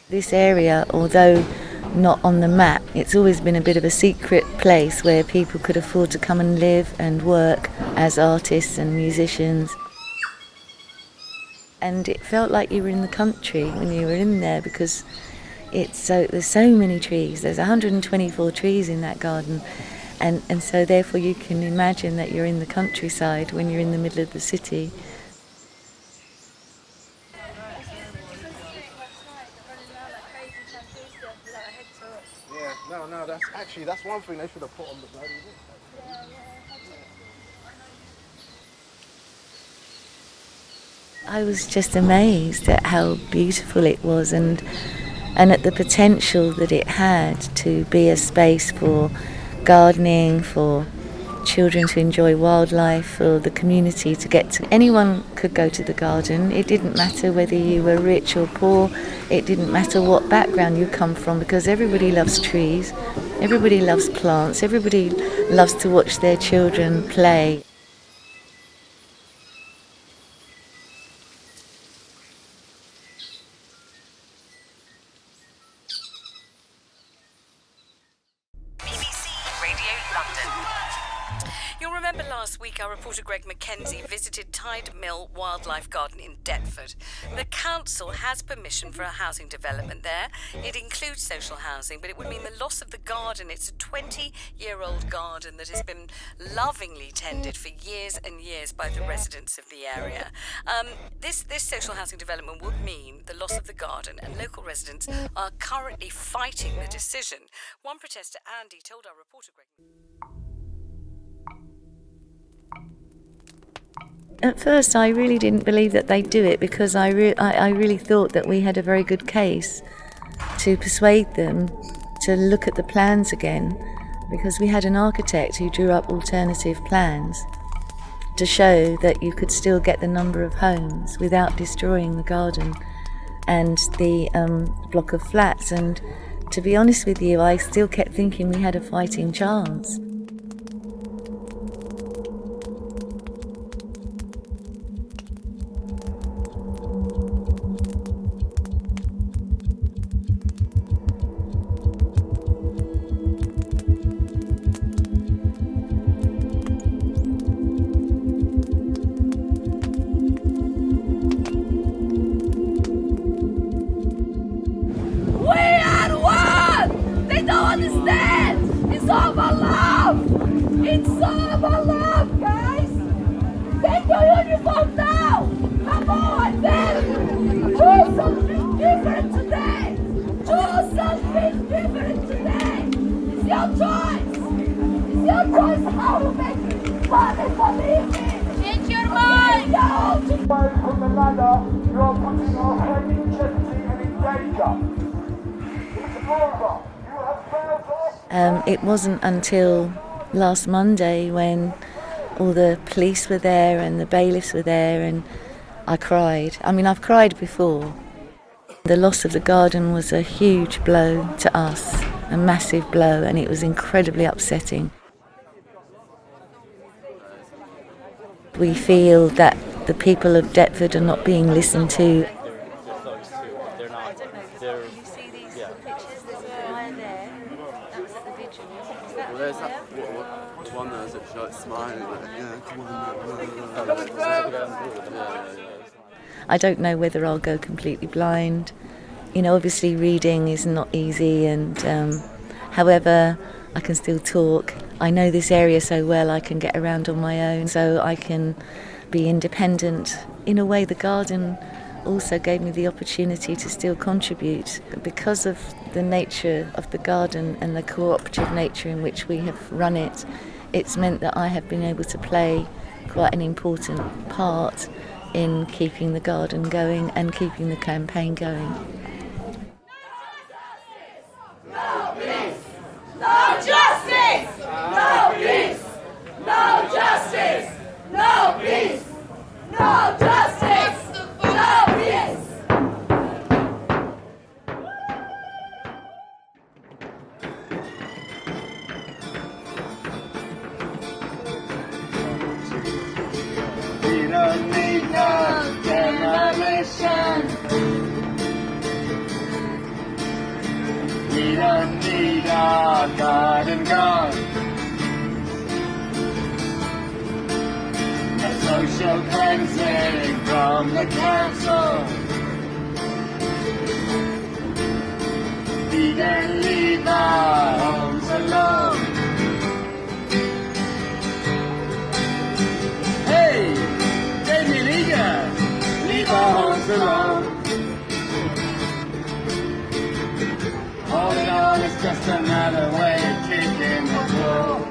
This area, although not on the map, it's always been a bit of a secret place where people could afford to come and live and work as artists and musicians. And it felt like you were in the country when you were in there, because there's so many trees. There's 124 trees in that garden, and so therefore you can imagine that you're in the countryside when you're in the middle of the city. Yeah, no, that's one thing they should have put on the bloody list. I was just amazed at how beautiful it was, and at the potential that it had to be a space for gardening, for children to enjoy wildlife, for the community to get to. Anyone could go to the garden. It didn't matter whether you were rich or poor. It didn't matter what background you come from, because everybody loves trees, everybody loves plants, everybody loves to watch their children play. You'll remember last week our reporter Greg Mackenzie visited Tide Mill Wildlife Garden in Deptford. The council has permission for a housing development there. It includes social housing, but it would mean the loss of the garden. It's a 20-year-old garden that has been lovingly tended for years and years by the residents of the area. This social housing development would mean the loss of the garden, and local residents are currently fighting the decision. One protester, Andy, told our reporter Greg... At first, I really didn't believe that they'd do it, because I really thought that we had a very good case to persuade them to look at the plans again, because we had an architect who drew up alternative plans to show that you could still get the number of homes without destroying the garden and the block of flats. And to be honest with you, I still kept thinking we had a fighting chance. It's all about love! It's all about love, guys! Take your uniform now! Come on, then! Do something different today! Do something different today! It's your choice! It's your choice how to make it! Believe me! Change your mind! Away from the ladder, you are putting your head in jeopardy and in danger. It's over. It wasn't until last Monday when all the police were there and the bailiffs were there, and I cried. I mean, I've cried before. The loss of the garden was a huge blow to us, a massive blow, and it was incredibly upsetting. We feel that the people of Deptford are not being listened to. There's that one there that's like smiling, like, yeah, come on. I don't know whether I'll go completely blind. You know, obviously reading is not easy, and however, I can still talk. I know this area so well, I can get around on my own, so I can be independent. In a way, the garden also gave me the opportunity to still contribute. Because of the nature of the garden and the cooperative nature in which we have run it, it's meant that I have been able to play quite an important part in keeping the garden going and keeping the campaign going. No peace! No justice! No peace! No justice! No peace! No justice! No peace! We don't need no demolition. don't need our garden gone. A social cleansing from the council. We don't leave our homes alone. Hey, Damien Eager, leave our homes alone. All in all, it's just another way of kicking the door.